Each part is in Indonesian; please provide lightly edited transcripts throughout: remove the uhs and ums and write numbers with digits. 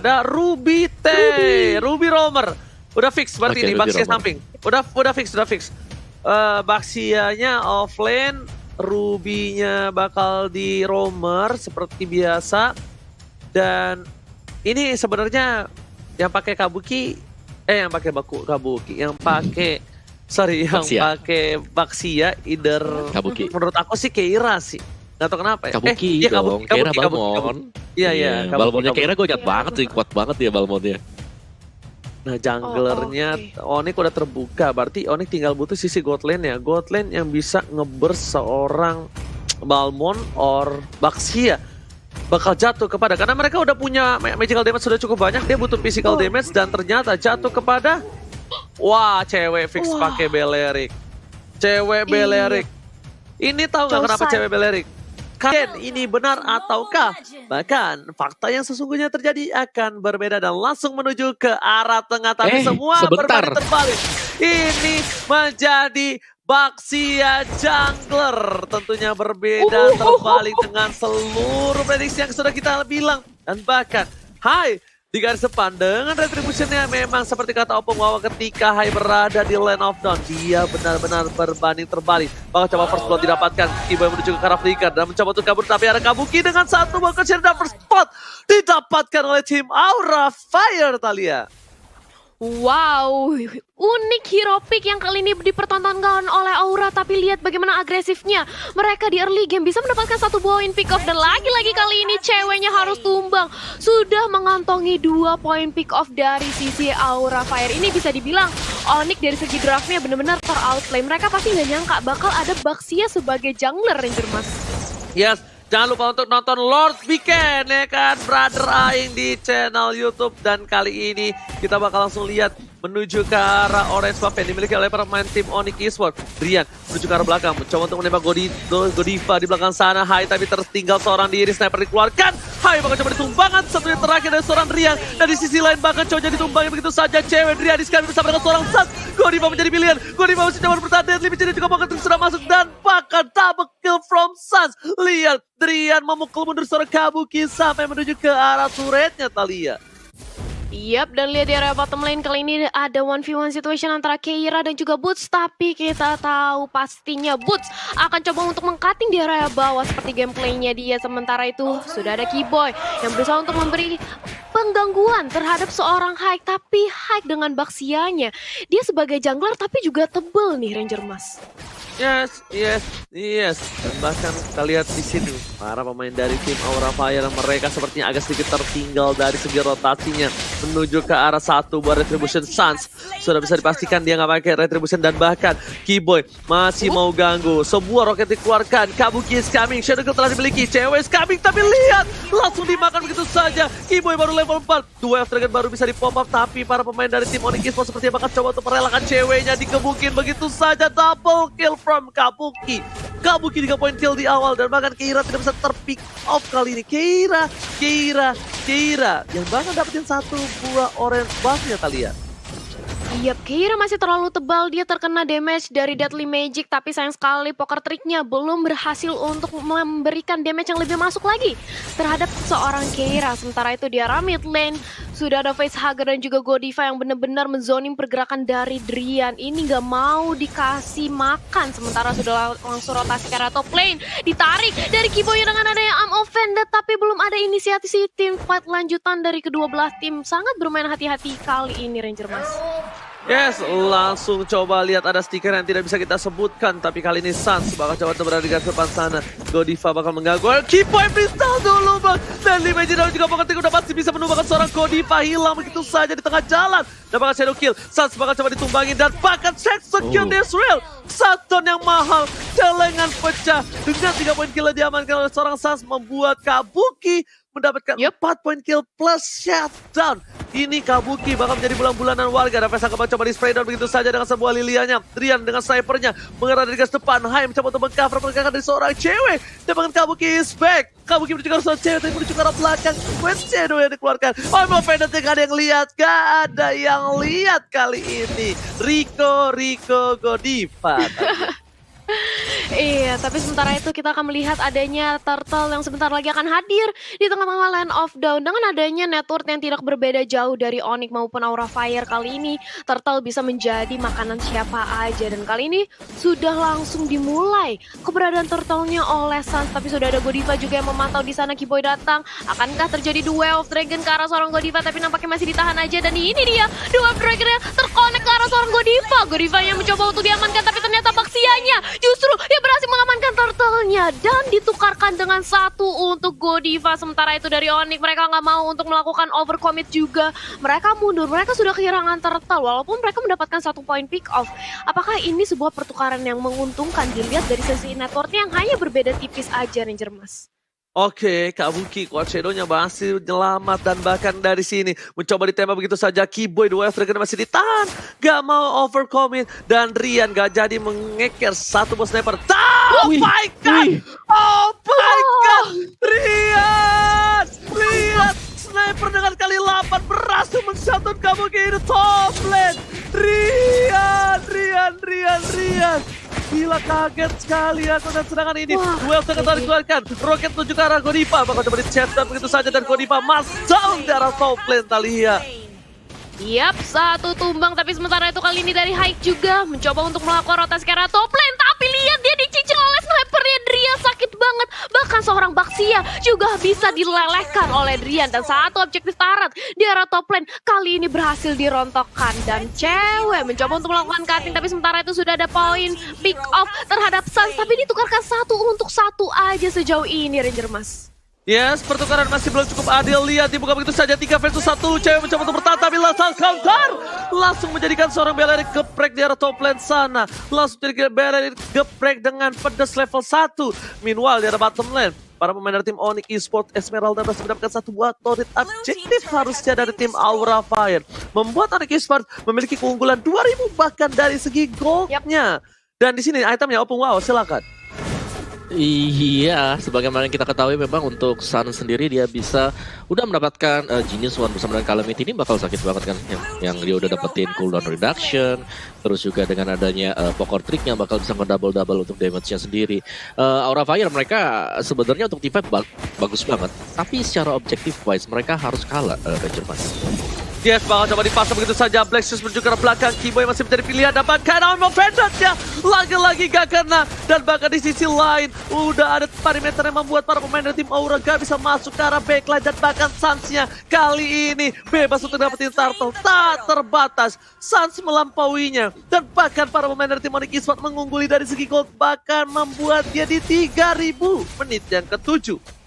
Ada Ruby T, Ruby Roamer. Udah fix berarti ini, Baxia samping. Udah fix. Baxianya offlane, Ruby-nya bakal di Roamer seperti biasa. Dan ini sebenarnya yang pakai Kabuki, yang pakai Kabuki, yang pakai Baxia either Kabuki. Menurut aku sih Keira sih. Gak tau kenapa ya. Kabuki dong, Keira Balmond. Iya. Balmondnya Keira gue ingat banget sih, kuat banget ya Balmondnya. Nah junglernya Onyx udah terbuka, berarti Onyx tinggal butuh sisi god lane ya. God lane yang bisa ngeburst seorang Balmond or Baxia bakal jatuh kepada, karena mereka udah punya magical damage sudah cukup banyak, dia butuh physical damage dan ternyata jatuh kepada cewek fix pakai Belerik. Ini tahu nggak kenapa cewek Belerik? Kalian ini benar ataukah? Bahkan fakta yang sesungguhnya terjadi akan berbeda dan langsung menuju ke arah tengah, tapi semua terbalik. Ini menjadi Baxia jungler, tentunya berbeda terbalik dengan seluruh prediksi yang sudah kita bilang. Dan bahkan di garis depan dengan retributionnya memang seperti kata Opung bahwa ketika Hai berada di Land of Dawn, dia benar-benar berbanding terbalik. Bakal coba first blood didapatkan, Kiboy menuju ke arah flicker dan mencoba untuk kabur, tapi ada Kabuki dengan satu bakal share dan first spot didapatkan oleh tim Aura Fire, Thalia. Wow, unik hero pick yang kali ini dipertontonkan oleh Aura, tapi lihat bagaimana agresifnya. Mereka di early game bisa mendapatkan satu poin pick off, dan lagi-lagi kali ini ceweknya harus tumbang. Sudah mengantongi 2 poin pick off dari sisi Aura Fire. Ini bisa dibilang Onyx dari segi draftnya benar-benar ter-outplay. Mereka pasti nggak nyangka bakal ada Baxia sebagai jungler, Ranger Mas. Yes. Jangan lupa untuk nonton Lord Weekend ya kan, Brother Aing di channel YouTube. Dan kali ini kita bakal langsung lihat menuju ke arah orange buff yang dimiliki oleh pemain tim Onyx Esports. Drian menuju ke arah belakang, mencoba untuk menembak Godiva di belakang sana. Tapi tertinggal seorang diri, sniper dikeluarkan. Bakal coba ditumbangkan, satu yang terakhir dari seorang Drian. Dan di sisi lain bahkan coba ditumbangi begitu saja cewek Drian di-scan bersama dengan seorang Sans. Godiva menjadi pilihan, Godiva masih coba bertahan, Deadly menjadi juga bakal sudah masuk dan bahkan double kill from Sans. Lihat Drian memukul mundur seorang Kabuki sampai menuju ke arah turretnya, Thalia. Yap, dan lihat di area bottom lane kali ini ada 1v1 situation antara Keira dan juga Boots. Tapi kita tahu pastinya Boots akan coba untuk meng-cutting di area bawah seperti gameplaynya dia. Sementara itu sudah ada Kiboy yang berusaha untuk memberi penggangguan terhadap seorang Haik. Tapi Haik dengan Baxianya, dia sebagai jungler tapi juga tebel nih, Ranger Mas. Yes. Dan bahkan kita lihat di sini para pemain dari tim Aura Fire, mereka sepertinya agak sedikit tertinggal dari segi rotasinya menuju ke arah satu buat Retribution. Sans sudah bisa dipastikan dia nggak pakai Retribution, dan bahkan Kiboy masih mau ganggu. Sebuah roket dikeluarkan, Kabuki is coming, Shadow Kill telah dimiliki, cewek is coming, tapi lihat langsung dimakan begitu saja. Kiboy baru level 4, 2 F-Dragon baru bisa di pop up, tapi para pemain dari tim Onyx Esports sepertinya bakal coba untuk merelakan ceweknya dikebukin begitu saja. Double kill from Kabuki 3 poin kill di awal, dan bahkan Keira tidak bisa terpick off kali ini. Keira yang bahkan dapetin satu buah orange buff-nya, Thalia. Yap, Keira masih terlalu tebal, dia terkena damage dari Deadly Magic, tapi sayang sekali poker triknya belum berhasil untuk memberikan damage yang lebih masuk lagi terhadap seorang Keira. Sementara itu di arah mid lane sudah ada Facehugger dan juga Godiva yang benar-benar menzoning pergerakan dari Drian. Ini nggak mau dikasih makan, sementara sudah langsung rotasi ke arah top lane. Ditarik dari Kiboy dengan adanya Arm Offended, tapi belum ada inisiasi tim fight lanjutan dari kedua belah tim. Sangat bermain hati-hati kali ini, Ranger Mas. Yes, langsung coba lihat ada stiker yang tidak bisa kita sebutkan, tapi kali ini Sans bakal coba berada di garis depan sana. Godiva bakal mengganggu. Kiboy freestyle dulu, Bang. Dan Limeji dan juga Poketik udah pasti bisa menumbangkan seorang Godiva, hilang begitu saja di tengah jalan. Dan bakal shadow kill. Sans bakal coba ditumbangin dan bahkan execute Israel. Saton yang mahal, celengan pecah. Dengan 3 poin kill diamankan oleh seorang Sans, membuat Kabuki mendapatkan 4 poin kill plus shutdown. Ini Kabuki bakal menjadi bulan-bulanan warga. Dan Vesa coba di spray down begitu saja dengan sebuah lilianya. Drian dengan snipernya mengarah dari garis depan. Hai mencoba untuk meng-cover pergerakan dari seorang cewek. Dan bahkan Kabuki is back. Kabuki menuju ke arah seorang cewek, tapi menuju ke arah belakang. Quest Shadow yang dikeluarkan. Mau Pendant gak ada yang lihat. Gak ada yang lihat kali ini. Rico Godiva. Iya, tapi sementara itu kita akan melihat adanya Turtle yang sebentar lagi akan hadir di tengah-tengah Land of Dawn. Dengan adanya network yang tidak berbeda jauh dari Onyx maupun Aura Fire kali ini, Turtle bisa menjadi makanan siapa aja. Dan kali ini sudah langsung dimulai keberadaan Turtle-nya oleh Sans, tapi sudah ada Godiva juga yang memantau di sana. Kiboy datang, akankah terjadi Duel of Dragon ke arah seorang Godiva, tapi nampaknya masih ditahan aja. Dan ini dia, Duel of Dragon-nya terkonek ke arah seorang Godiva. Godiva yang mencoba untuk diamankan, tapi ternyata Baxianya justru yang berhasil mengamankan Turtle-nya dan ditukarkan dengan satu untuk Godiva. Sementara itu dari Onyx, mereka nggak mau untuk melakukan overcommit juga. Mereka mundur, mereka sudah kehilangan Turtle walaupun mereka mendapatkan 1 poin pick off. Apakah ini sebuah pertukaran yang menguntungkan dilihat dari sisi networknya yang hanya berbeda tipis aja, Ranger Mas? Oke, Kak Buki, Quad Shadow-nya masih nyelamat dan bahkan dari sini mencoba ditembak begitu saja. Kiboy, Duel of Dragon masih ditahan, gak mau overcommit dan Rian gak jadi mengeker satu bos sniper. Oh my god! Oh my god! Rian! Lihat sniper dengan kali 8 berhasil menshotdown Kak Buki di top lane. Rian. Gila, kaget sekali aku dan serangan ini. Duel sangat dikeluarkan. Roket menuju ke arah Godiva. Bakal coba di-chat begitu saja dan Godiva masuk di arah top lane Taliyah. Yap, satu tumbang, tapi sementara itu kali ini dari Haik juga mencoba untuk melakukan rotasi ke arah top lane, tapi lihat dia dicicil oleh snipernya Drian, sakit banget. Bahkan seorang Baxia juga bisa dilelehkan oleh Drian dan satu objektif Tarat di arah top lane kali ini berhasil dirontokkan dan cewek mencoba untuk melakukan cutting, tapi sementara itu sudah ada poin pick off terhadap Sans, tapi ditukarkan 1 untuk 1 aja sejauh ini, Ranger Mas. Yes, pertukaran masih belum cukup adil. Lihat dibuka begitu saja 3 versus 1. Cewek mencoba untuk bertahan tapi langsung counter. Langsung menjadikan seorang Belerik geprek di arah top lane sana. Langsung jadi Belerik geprek dengan pedas level 1. Meanwhile di arah bottom lane, para pemain dari tim Onyx Esports Esmeralda berhasil mendapatkan satu buah torret objektif harusnya dari tim Aura Fire. Membuat Onyx Esports memiliki keunggulan 2000 bahkan dari segi goldnya. Dan di sini itemnya open wow, silakan. Iya, sebagaimana yang kita ketahui memang untuk Sun sendiri dia bisa udah mendapatkan Genius One bersama dengan Calamity. Ini bakal sakit banget kan yang dia udah dapetin cooldown reduction, terus juga dengan adanya poker tricknya bakal bisa nge-double untuk damage-nya sendiri. Aura Fire mereka sebenarnya untuk T5 bagus banget, tapi secara objektif wise mereka harus kalah, Ranger Mas. Yes, bakal coba dipasang begitu saja. Black Shoes menuju ke belakang. Kiboy masih menjadi pilihan. Dan karena Vendor-nya lagi-lagi gak kena. Dan bahkan di sisi lain udah ada perimeter yang membuat para pemain dari tim Aura gak bisa masuk ke arah backline. Dan bahkan Sans-nya kali ini bebas untuk dapetin Turtle. Tak terbatas. Sans melampauinya. Dan bahkan para pemain dari tim Onyx Esports mengungguli dari segi gold. Bahkan membuat dia di 3000 menit yang ke-7.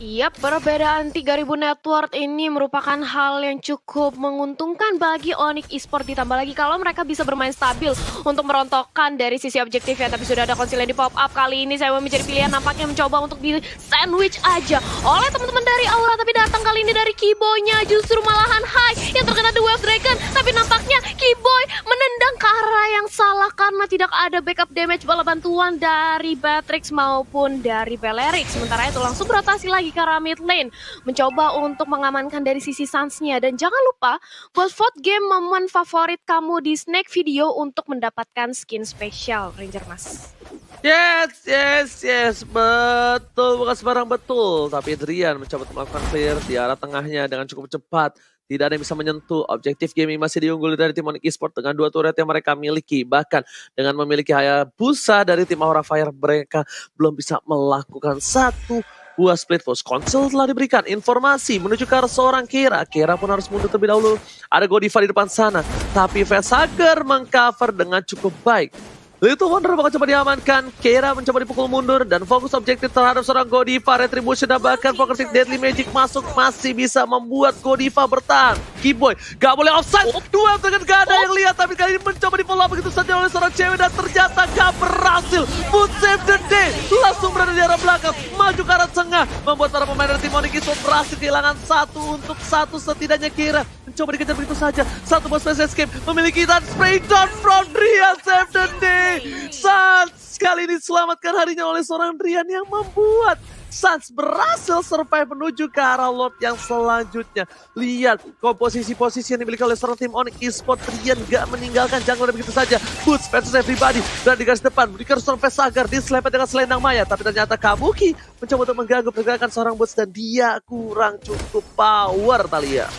Iya, perbedaan 3000 network ini merupakan hal yang cukup menguntungkan bagi Onyx Esports, ditambah lagi kalau mereka bisa bermain stabil untuk merontokkan dari sisi objektif ya. Tapi sudah ada konsil yang di pop up kali ini, saya mau mencari pilihan nampaknya mencoba untuk di sandwich aja oleh teman-teman dari Aura, tapi datang kali ini dari Kiboy-nya justru malahan High yang terkena Duel of Dragon, tapi nampaknya Kiboy menendang ke arah yang salah karena tidak ada backup damage bala bantuan dari Batrix maupun dari Belerik. Sementara itu langsung berotasi lagi ke arah mid lane, mencoba untuk mengamankan dari sisi Sans-nya. Dan jangan lupa buat vote game momen favorit kamu di Snake Video untuk mendapatkan skin spesial, Ranger Mas. Yes, betul, bukan sembarang betul. Tapi Drian mencoba untuk melakukan clear di arah tengahnya dengan cukup cepat. Tidak ada yang bisa menyentuh. Objektif gaming masih diungguli dari tim Onyx Esports dengan 2 turret yang mereka miliki. Bahkan dengan memiliki Hayabusa dari tim Aura Fire, mereka belum bisa melakukan satu buah split force. Konsol telah diberikan informasi menuju ke arah seorang Kira. Kira pun harus mundur terlebih dahulu. Ada Godiva di depan sana. Tapi Vesager mengcover dengan cukup baik. Little Wonder bakal coba diamankan. Kira mencoba dipukul mundur dan fokus objektif terhadap seorang Godiva. Retribution dan bahkan Poker Stick Deadly Magic masuk masih bisa membuat Godiva bertahan. Kiboy gak boleh offside. Duel dengan gak ada yang lihat, tapi kali ini mencoba di follow up begitu saja oleh seorang cewek dan ternyata gak berhasil. Mood save the day. Langsung berada di arah belakang, maju ke arah tengah, membuat para pemain dari tim Onyx Esports berhasil kehilangan 1 untuk 1 setidaknya. Kira mencoba dikejar begitu saja. Satu bos space escape memiliki dan spray down from Drian, save the day. Sans kali ini diselamatkan harinya oleh seorang Rian yang membuat Suns berhasil survive menuju ke arah Lord yang selanjutnya. Lihat komposisi-posisi yang dimiliki oleh seorang tim Onyx Esports. Rian gak meninggalkan jungler begitu saja. Boots versus everybody. Dan di garis depan berikan seorang Vesagar diselepet dengan selendang maya. Tapi ternyata Kabuki mencoba untuk mengganggu pergerakan seorang Boots dan dia kurang cukup power, Thalia.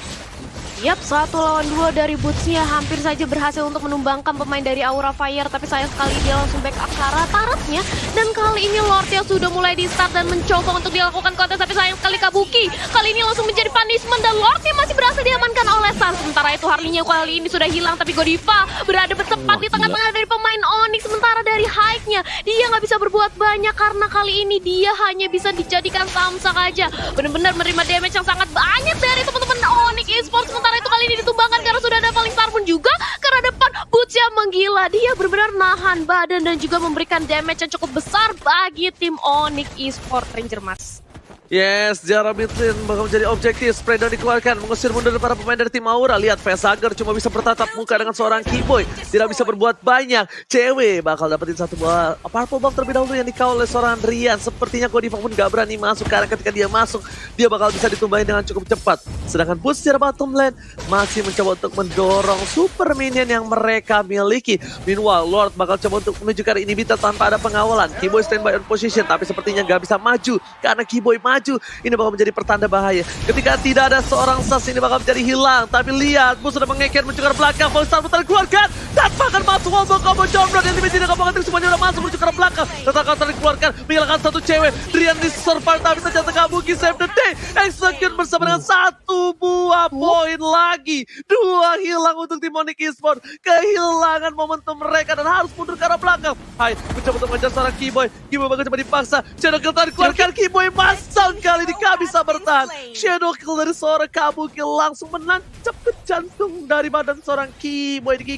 Yap, 1 lawan 2 dari Boots-nya hampir saja berhasil untuk menumbangkan pemain dari Aura Fire. Tapi sayang sekali dia langsung back up ke arah turretnya. Dan kali ini Lord yang sudah mulai di start dan mencoba untuk dilakukan kontes. Tapi sayang sekali Kabuki kali ini langsung menjadi punishment. Dan Lordnya masih berhasil diamankan oleh Sun. Sementara itu Harley-nya kali ini sudah hilang. Tapi Godiva berada tepat di tengah-tengah dari pemain Onyx. Sementara dari Hike-nya dia nggak bisa berbuat banyak. Karena kali ini dia hanya bisa dijadikan samsak aja. Benar-benar menerima damage yang sangat banyak dari teman-teman Onyx Esports. Sementara itu kali ini ditumbangkan karena sudah ada Falling Star pun juga karena depan Boots yang menggila. Dia benar-benar nahan badan dan juga memberikan damage yang cukup besar bagi tim Onyx Esports Ranger Mas. Yes, jarak mid lane bakal menjadi objektif. Spray down dikeluarkan, mengusir mundur para pemain dari tim Aura. Lihat, Vesagar cuma bisa bertatap muka dengan seorang Keyboy. Tidak bisa berbuat banyak. Cewek bakal dapetin satu buah purple buff terlebih dahulu yang dikawal oleh seorang Rian. Sepertinya Godiva pun gak berani masuk, karena ketika dia masuk, dia bakal bisa ditumbahin dengan cukup cepat. Sedangkan Boots secara bottom lane masih mencoba untuk mendorong super minion yang mereka miliki. Meanwhile, Lord bakal coba untuk menuju ke arah inhibitor tanpa ada pengawalan. Keyboy standby on position, tapi sepertinya gak bisa maju, karena Keyboy maju. Ini bakal menjadi pertanda bahaya. Ketika tidak ada seorang Sas, ini bakal menjadi hilang. Tapi lihat, Boots sudah mengekir mencukar belakang. Falling Star putar dikeluarkan. Tanpa akan masuk wallbang combo Jombro. Yang dimiliki dengan Poketrik semuanya udah masuk mencukar belakang. Tetap akan dikeluarkan. Menghilangkan satu cewek. Rian di survive, tapi ternyata Kabuki save the day. Execute bersama dengan satu buah poin lagi. 2 hilang untuk tim Onyx Esports. Kehilangan momentum mereka dan harus mundur ke arah belakang. Hai, mencoba untuk mengejar seorang Keyboy. Keyboy bakal coba dipaksa. Shadow Kill tadi dikeluarkan. Keyboy masuk. Kali ini gak bisa bertahan. Shadow Kill dari seorang Kabuki langsung menancap ke jantung dari badan seorang Keyboy. Di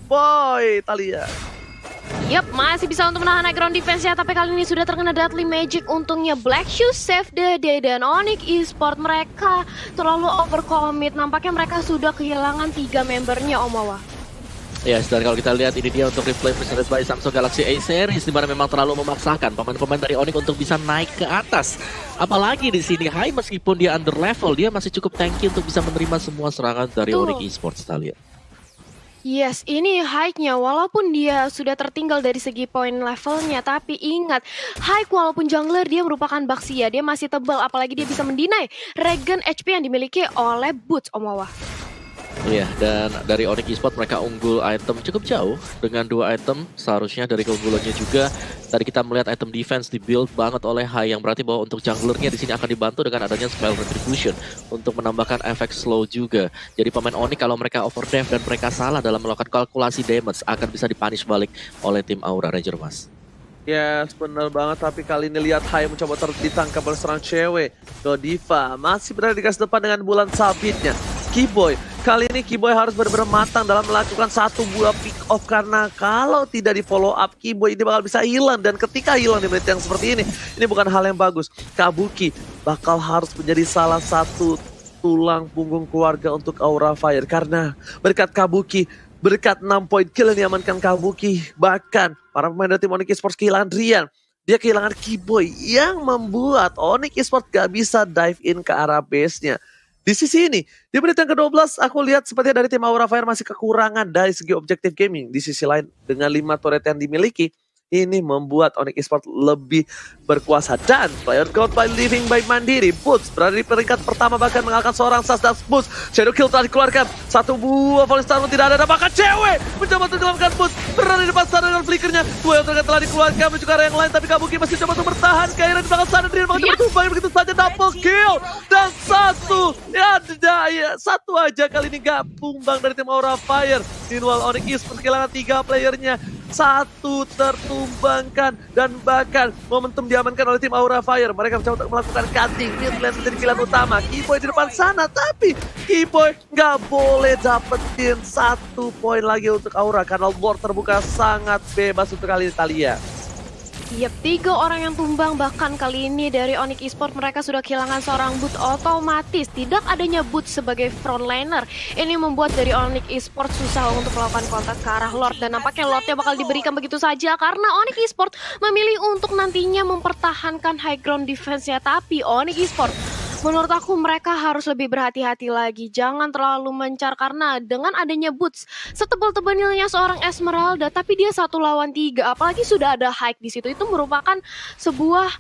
boy Thalia. Yap, masih bisa untuk menahan high ground defense ya, tapi kali ini sudah terkena Deadly Magic. Untungnya Black Shoes save the day dan Onyx Esports mereka terlalu overcommit. Nampaknya mereka sudah kehilangan 3 membernya, Om Wawa. Yes, dan kalau kita lihat ini dia untuk replay presented by Samsung Galaxy A Series, di mana memang terlalu memaksakan pemain-pemain dari Onyx untuk bisa naik ke atas. Apalagi di sini Hai, meskipun dia under level, dia masih cukup tanky untuk bisa menerima semua serangan dari Onyx Esports, kita lihat. Yes, ini Hike-nya walaupun dia sudah tertinggal dari segi poin levelnya, tapi ingat, Hike walaupun jungler dia merupakan Baxia, dia masih tebal, apalagi dia bisa mendinai regen HP yang dimiliki oleh Boots, Om Wawa. Iya, dan dari Onyx Esports mereka unggul item cukup jauh dengan 2 item. Seharusnya dari keunggulannya juga tadi kita melihat item defense di-build banget oleh Hai, yang berarti bahwa untuk junglernya di sini akan dibantu dengan adanya spell retribution untuk menambahkan efek slow juga. Jadi pemain Onyx kalau mereka overdrive dan mereka salah dalam melakukan kalkulasi damage akan bisa dipunish balik oleh tim Aura Ranger, Mas. Yes, benar banget. Tapi kali ini lihat Hai mencoba ditangkap oleh seorang cewek. Godiva masih berada di garis depan dengan bulan sabitnya. Keyboy, kali ini Keyboy harus benar-benar matang dalam melakukan satu buah pick off, karena kalau tidak di follow up Keyboy ini bakal bisa hilang, dan ketika hilang di menit yang seperti ini bukan hal yang bagus. Kabuki bakal harus menjadi salah satu tulang punggung keluarga untuk Aura Fire, karena berkat Kabuki, berkat 6 poin kill yang diamankan Kabuki, bahkan para pemain dari tim Onyx Esports kehilangan Rian. Dia kehilangan Keyboy yang membuat Onyx Esports gak bisa dive in ke arah base-nya. Di sisi ini, di menit yang ke-12 aku lihat sepertinya dari tim Aura Fire masih kekurangan dari segi objektif gaming. Di sisi lain, dengan 5 turret yang dimiliki, ini membuat Onyx Esports lebih berkuasa. Dan player count by living by Mandiri, Boots berada di peringkat pertama, bahkan mengalahkan seorang Sas dan Boots. Shadow Kill telah dikeluarkan, satu buah Falling Star pun tidak ada, bahkan cewek mencoba untuk dilakukan Boots berada di depan sana dengan flickernya. Dua yang telah dikeluarkan menuju ke arah yang lain, tapi Kabuki masih coba untuk bertahan. Kairan di belakang sana, dia bakal coba tumbang begitu saja, double kill. Dan satu aja kali ini gak tumbang dari tim Aura Fire. Meanwhile Onyx Esports kehilangan 3 playernya, 1 tertumbangkan, dan bahkan momentum diamankan oleh tim Aura Fire. Mereka mencoba untuk melakukan cutting, mid lane menjadi pilihan utama. Keyboy di depan sana, tapi Keyboy nggak boleh dapetin 1 poin lagi untuk Aura, karena board terbuka sangat bebas untuk kali ini, Thalia. Yap, 3 orang yang tumbang, bahkan kali ini dari Onyx Esports mereka sudah kehilangan seorang boot otomatis. Tidak adanya boot sebagai frontliner, ini membuat dari Onyx Esports susah untuk melakukan kontak ke arah Lord. Dan nampaknya Lordnya bakal diberikan begitu saja karena Onyx Esports memilih untuk nantinya mempertahankan high ground defense-nya. Tapi Onyx Esports, menurut aku mereka harus lebih berhati-hati lagi. Jangan terlalu mencar karena dengan adanya boots setebal-tebalnya seorang Esmeralda, tapi dia 1 lawan 3, apalagi sudah ada hike di situ. Itu merupakan sebuah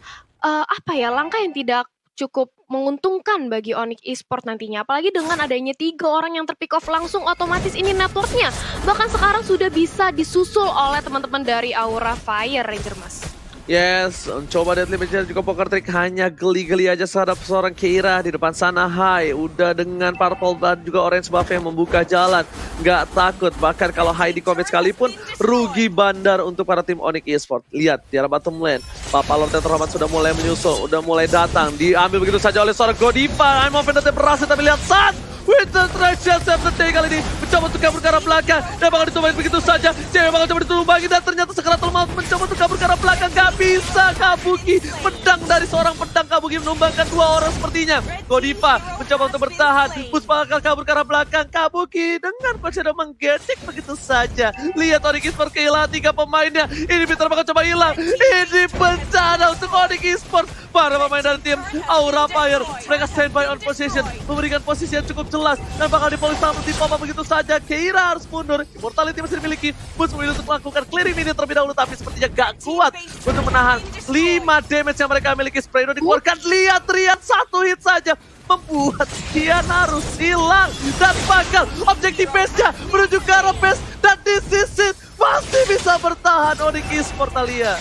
langkah yang tidak cukup menguntungkan bagi Onyx Esports nantinya. Apalagi dengan adanya 3 orang yang terpick off langsung, otomatis ini networknya bahkan sekarang sudah bisa disusul oleh teman-teman dari Aura Fire Ranger, Mas. Yes, coba Deadly Magic juga Poker Trick hanya geli-geli aja terhadap seorang Keira di depan sana. Hai, udah dengan Purple dan juga Orange buff yang membuka jalan. Nggak takut, bahkan kalau Hai di commit sekalipun, rugi bandar untuk para tim Onyx Esports. Lihat, di arah bottom lane, Papa Lord yang terhormat sudah mulai menyusul, udah mulai datang. Diambil begitu saja oleh seorang Godiva. I'm offended berhasil, tapi lihat Sun! Winter Treasure save the day kali ini mencoba untuk kabur ke arah belakang dan bakal ditumbahin begitu saja. Cewek bakal coba ditulungi dan ternyata Sakaratul Maut mencoba untuk kabur ke arah belakang. Gak bisa Kabuki, pedang dari seorang pedang Kabuki menumbangkan 2 orang sepertinya. Godiva mencoba untuk bertahan, Bus bakal kabur ke arah belakang. Kabuki dengan konsep menggecek begitu saja. Lihat Onyx Esports kehilangan 3 pemainnya. Ini Peter bakal coba hilang. Ini bencana untuk Onyx Esports. Para pemain dari tim Aura Fire, mereka standby on position, memberikan posisi yang cukup jelas dan bakal dipolis sama di Papa begitu saja. Keira harus mundur, Immortality masih dimiliki. Bus memilih untuk melakukan clearing minion terlebih dahulu, tapi sepertinya gak kuat untuk menahan 5 damage yang mereka miliki. Sprayno dikeluarkan, lihat 1 hit saja membuat dia harus hilang dan bakal objektif base-nya menuju ke arah base, dan di sisi pasti bisa bertahan Onyx Esports, Talia.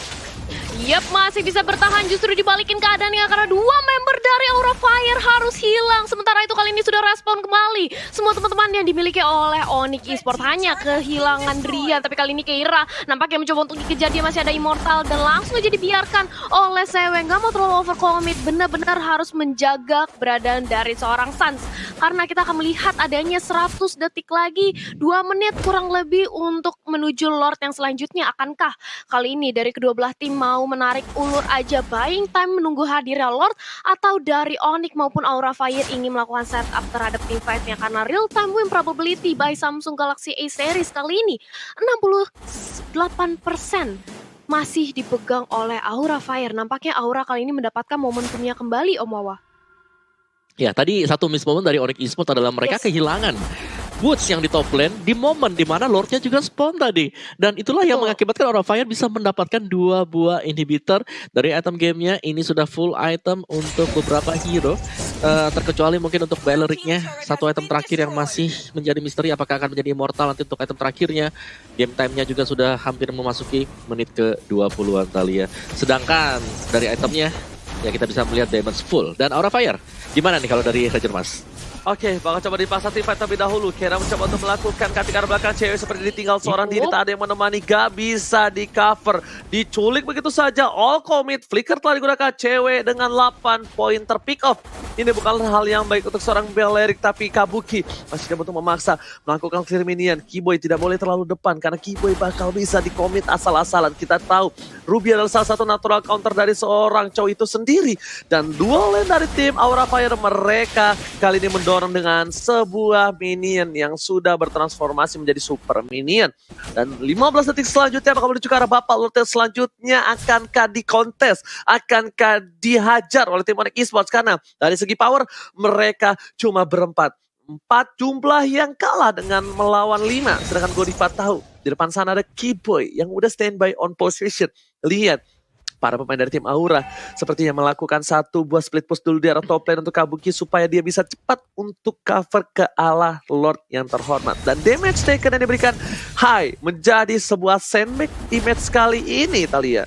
Yap, masih bisa bertahan, justru dibalikin keadaannya karena 2 member dari Aura Fire harus hilang. Sementara itu kali ini sudah respon kembali semua teman-teman yang dimiliki oleh Onyx Esports, hanya kehilangan Drian. Tapi kali ini Keira nampaknya mencoba untuk dikejar, dia masih ada Immortal dan langsung aja dibiarkan oleh Sewe. Gak mau terlalu overcommit, benar-benar harus menjaga keberadaan dari seorang Sans. Karena kita akan melihat adanya 100 detik lagi, 2 menit kurang lebih untuk menuju Lord yang selanjutnya. Akankah kali ini dari kedua belah tim mau menarik ulur aja buying time menunggu hadirnya Lord, atau dari Onyx maupun Aura Fire ingin melakukan setup terhadap team fight-nya? Karena real time win probability by Samsung Galaxy A series kali ini 68% masih dipegang oleh Aura Fire. Nampaknya Aura kali ini mendapatkan momentumnya kembali, Om Wawa. Ya, tadi satu miss moment dari Onyx Esports adalah mereka kehilangan Woods yang di top lane di momen dimana Lordnya juga spawn tadi. Dan itulah yang mengakibatkan Aura Fire bisa mendapatkan 2 buah inhibitor dari item gamenya. Ini sudah full item untuk beberapa hero. Terkecuali mungkin untuk Balericnya, 1 item terakhir yang masih menjadi misteri apakah akan menjadi immortal nanti untuk item terakhirnya. Game time-nya juga sudah hampir memasuki menit ke 20-an Talia. Sedangkan dari itemnya ya kita bisa melihat damage full. Dan Aura Fire gimana nih kalau dari Ranger Mas? Oke, bakal coba dipasang tim fight terlebih dahulu. Kira mencoba untuk melakukan cutting ke arah belakang. Cewek seperti ditinggal seorang diri, tak ada yang menemani, gak bisa di cover. Diculik begitu saja, all commit. Flicker telah digunakan, Cewek dengan 8 poin terpick off. Ini bukan hal yang baik untuk seorang Beleric, tapi Kabuki masih coba untuk memaksa melakukan clear minion. Keyboy tidak boleh terlalu depan, karena Keyboy bakal bisa di commit asal-asalan. Kita tahu, Ruby adalah salah satu natural counter dari seorang Chow itu sendiri. Dan dual lane dari tim Aura Fire, mereka kali ini mendorong dengan sebuah minion yang sudah bertransformasi menjadi super minion. Dan 15 detik selanjutnya bakal menuju ke arah Bapak Lord selanjutnya. Akankah dikontes? Akankah dihajar oleh tim Onyx Esports? Karena dari segi power mereka cuma berempat. 4 jumlah yang kalah dengan melawan 5. Sedangkan Godiva tahu di depan sana ada Keyboy yang udah standby on position. Lihat, para pemain dari tim Aura sepertinya melakukan 1 buah split push dulu di arah top lane untuk Kabuki supaya dia bisa cepat untuk cover ke arah Lord yang terhormat. Dan damage taken yang diberikan Hai menjadi sebuah sandbag image kali ini, Talia.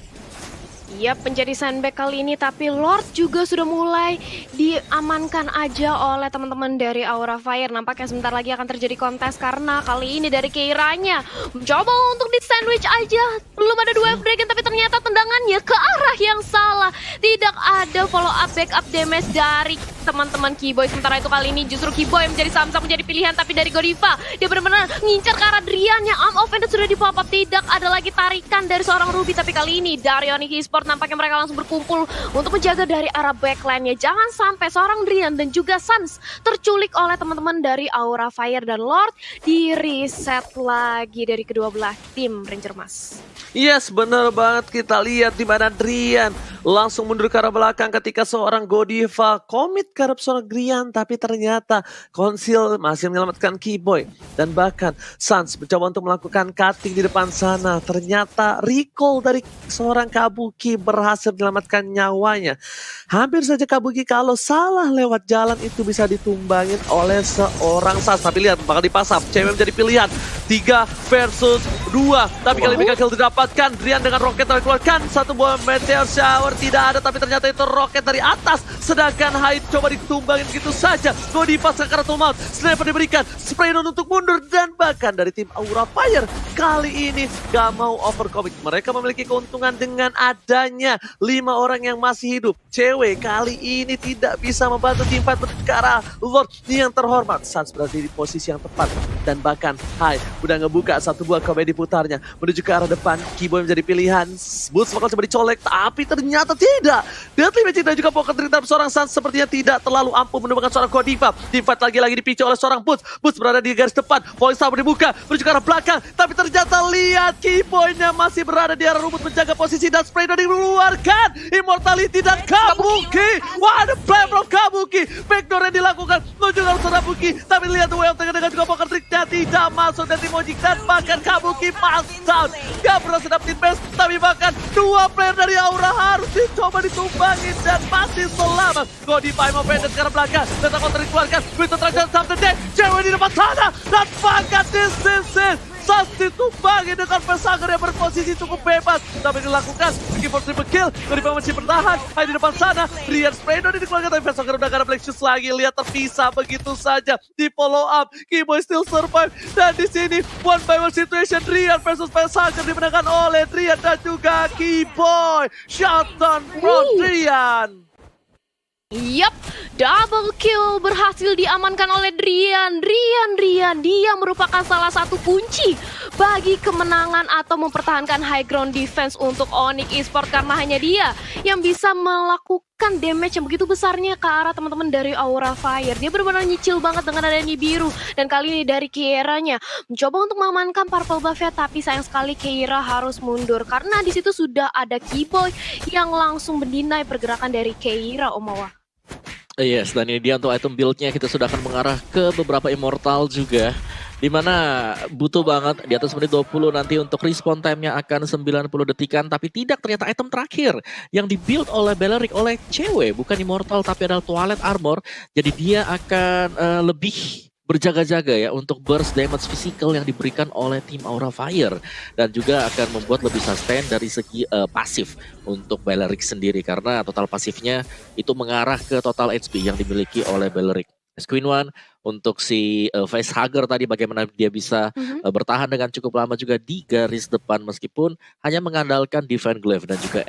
Yap, menjadi sandbag kali ini, tapi Lord juga sudah mulai diamankan aja oleh teman-teman dari Aura Fire. Nampaknya sebentar lagi akan terjadi kontes karena kali ini dari Keiranya mencoba untuk di sandwich aja. Belum ada 2 F-Dragon, tapi ternyata tendangannya ke arah yang salah. Tidak ada follow up backup damage dari teman-teman Keyboy. Sementara itu kali ini justru Keyboy menjadi Samsung menjadi pilihan, tapi dari Godiva dia benar-benar ngincar ke arah Drian yang arm offended sudah di pop up. Tidak ada lagi tarikan dari seorang Ruby, tapi kali ini dari Onyx Esports nampaknya mereka langsung berkumpul untuk menjaga dari arah backline-nya. Jangan sampai seorang Drian dan juga Sans terculik oleh teman-teman dari Aura Fire dan Lord. Di reset lagi dari kedua belah tim Ranger Mas. Yes, bener banget. Kita lihat di mana Drian langsung mundur ke arah belakang ketika seorang Godiva komit ke arah seorang Drian, tapi ternyata Konsil masih menyelamatkan Keyboy. Dan bahkan Sans mencoba untuk melakukan cutting di depan sana. Ternyata recall dari seorang Kabuki berhasil menyelamatkan nyawanya. Hampir saja Kabuki kalau salah lewat jalan itu bisa ditumbangin oleh seorang Sans. Tapi lihat, bakal dipasap. Cewek menjadi pilihan. 3 versus 2. Tapi kali ini gagal didapatkan. Drian dengan roket yang dikeluarkan. Satu buah meteor shower tidak ada. Tapi ternyata itu roket dari atas. Sedangkan Hyde coba ditumbangin gitu saja. Godiva sekarang maut. Sniper diberikan. Spraydon untuk mundur. Dan bahkan dari tim Aura Fire kali ini gak mau overcommit. Mereka memiliki keuntungan dengan adanya 5 orang yang masih hidup. Cewek kali ini tidak bisa membantu tim fight menuju ke arah Lord yang terhormat. Sans berada di posisi yang tepat. Dan bahkan Hyde udah ngebuka satu buah komedi putarnya menuju ke arah depan. Keyboy menjadi pilihan. Boots bakal coba dicolek, tapi ternyata tidak. Deadly Magic dan juga Pocket Trick dari seorang Sans sepertinya tidak terlalu ampuh menemukan seorang Godiva. Team fight lagi-lagi dipicu oleh seorang Boots. Boots berada di garis depan. Voice Tower dibuka menuju ke arah belakang, tapi ternyata lihat Keyboy-nya masih berada di arah rumput menjaga posisi dan Spraydon dikeluarkan. Immortality dan Kabuki. Wah, ada play from Kabuki. Backdoor yang dilakukan menuju ke arah Kabuki, tapi lihat WL tengah dengan juga Pocket Trick-nya tidak masuk dari Mojik dan bahkan Kabuki pass down. Gak berhasil dapetin base, tapi bahkan 2 player dari Aura harus dicoba ditumbangin dan masih selamat. Godiva mau pendek ke arah belakang, data counter dikeluarkan, Winter Traction sampai dead, cewek di depan sana, dan bahkan disisir. Sans ditumbangin dengan Vesager yang berposisi cukup bebas, tapi dilakukan Keyboard triple kill. Godiva masih bertahan, hanya di depan sana. Rian Spraydon dikeluarkan, tapi Vesager udah gak ada Black Shoes lagi. Lihat terpisah begitu saja, di follow up. Keyboy still survive, dan di sini one by one situation. Rian versus Vesager dimenangkan oleh Rian dan juga Keyboy. Shutdown from Rian. Yap, double kill berhasil diamankan oleh Drian. Dia merupakan salah satu kunci bagi kemenangan atau mempertahankan high ground defense untuk Onyx Esports, karena hanya dia yang bisa melakukan damage yang begitu besarnya ke arah teman-teman dari Aura Fire. Dia benar-benar nyicil banget dengan adanya biru, dan kali ini dari Keira-nya mencoba untuk mengamankan purple buff-nya, tapi sayang sekali Keira harus mundur karena di situ sudah ada Keyboy yang langsung mendinai pergerakan dari Keira, Omawa. Yes, dan ini dia untuk item build-nya. Kita sudah akan mengarah ke beberapa immortal juga, dimana butuh banget di atas menit 20 nanti untuk respawn time-nya akan 90 detikan. Tapi tidak, ternyata item terakhir yang dibuild oleh Belleric oleh cewek bukan immortal tapi adalah Toilet Armor. Jadi dia akan lebih berjaga-jaga ya untuk burst damage physical yang diberikan oleh tim Aura Fire, dan juga akan membuat lebih sustain dari segi pasif untuk Belleric sendiri, karena total pasifnya itu mengarah ke total HP yang dimiliki oleh Belleric. Queen One untuk si Facehugger tadi, bagaimana dia bisa bertahan dengan cukup lama juga di garis depan meskipun hanya mengandalkan Divine Glaive dan juga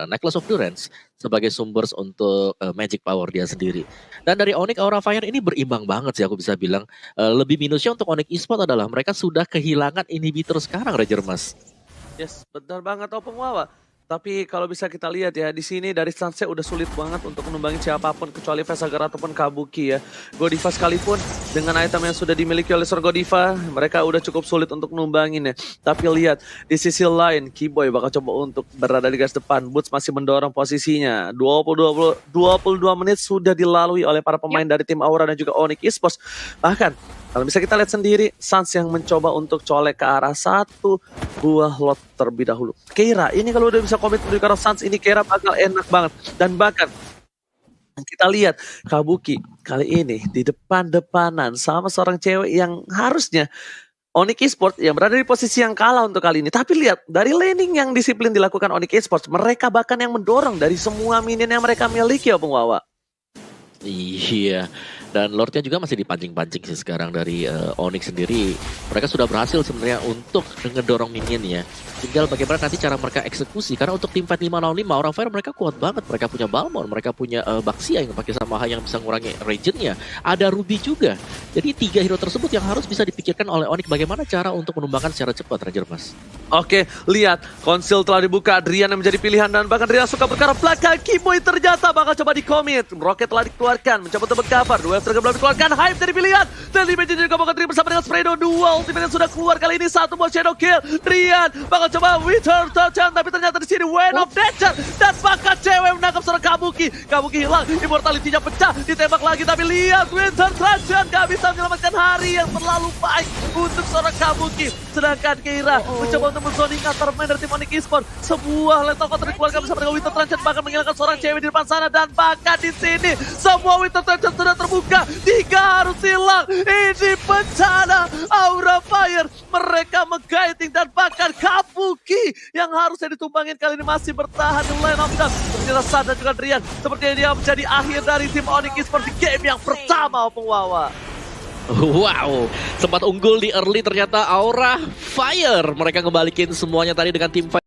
Necklace of Durance sebagai sumber untuk magic power dia sendiri. Dan dari Onyx Aura Fire ini berimbang banget sih aku bisa bilang. Lebih minusnya untuk Onyx Esports adalah mereka sudah kehilangan inhibitor sekarang, Ranger Mas. Yes, benar banget Opung Wawa. Tapi kalau bisa kita lihat ya, di sini dari Sunset udah sulit banget untuk menumbangin siapapun kecuali Vesager ataupun Kabuki ya. Godiva sekalipun dengan item yang sudah dimiliki oleh seorang Godiva, mereka udah cukup sulit untuk menumbangin ya. Tapi lihat di sisi lain, Keyboy bakal coba untuk berada di garis depan. Boots masih mendorong posisinya. 22 menit sudah dilalui oleh para pemain dari tim Aura dan juga Onyx Esports. Bahkan kalau bisa kita lihat sendiri, Sans yang mencoba untuk colek ke arah satu buah lot terlebih dahulu. Keira, ini kalau udah bisa komit menuju ke arah Sans, ini Keira bakal enak banget. Dan bahkan kita lihat Kabuki kali ini di depan-depanan sama seorang cewek yang harusnya Onyx Esports yang berada di posisi yang kalah untuk kali ini. Tapi lihat, dari laning yang disiplin dilakukan Onyx Esports, mereka bahkan yang mendorong dari semua minion yang mereka miliki ya Bung Wawa. Iya, Dan Lordnya juga masih dipancing-pancing sih sekarang dari Onyx sendiri. Mereka sudah berhasil sebenarnya untuk ngedorong minionnya. Tinggal bagaimana nanti cara mereka eksekusi. Karena untuk tim fight 5 lawan 5, Aura Fire mereka kuat banget. Mereka punya Balmond, mereka punya Baxia yang pakai Samaha yang bisa ngurangi regionnya. Ada Ruby juga. Jadi 3 hero tersebut yang harus bisa dipikirkan oleh Onyx bagaimana cara untuk menumbangkan secara cepat, Ranger Mas. Oke, lihat. Konsil telah dibuka. Adrian yang menjadi pilihan dan bahkan Adrian suka berkara belakang. Kimoy ternyata bakal coba di-commit. Rocket telah dikeluarkan. Mencoba untuk cover. Dua Striker belum dikeluarkan. Hype dari pilihan. Dan Limage juga bakal terima bersama dengan Spredo. Dua ultimate yang sudah keluar kali ini. Satu buat Shadow Kill. Rian bakal coba Wither Touchdown. Tapi ternyata di sini Wind of Nature. Dan bakal cewek menangkap seorang Kabuki. Kabuki hilang. Immortality-nya pecah. Ditembak lagi. Tapi lihat Winter Touchdown gak bisa menyelamatkan hari yang terlalu baik untuk seorang Kabuki. Sedangkan Keira mencoba untuk men-zoning antar main dari tim Onyx Esports. Sebuah lethal counter dikeluarkan bersama dengan Winter Touchdown. Bahkan menghilangkan seorang cewek di depan sana. Dan bahkan di sini semua Winter Touchdown sudah terbuka. 3 harus hilang. Ini bencana. Aura Fire. Mereka mengguiding dan bahkan Kabuki yang harusnya ditumbangin kali ini masih bertahan di line of down. Ternyata San dan juga Drian. Sepertinya dia menjadi akhir dari tim Onyx Esports di game yang pertama, Opung Wawa. Wow, sempat unggul di early ternyata Aura Fire. Mereka ngebalikin semuanya tadi dengan tim fight.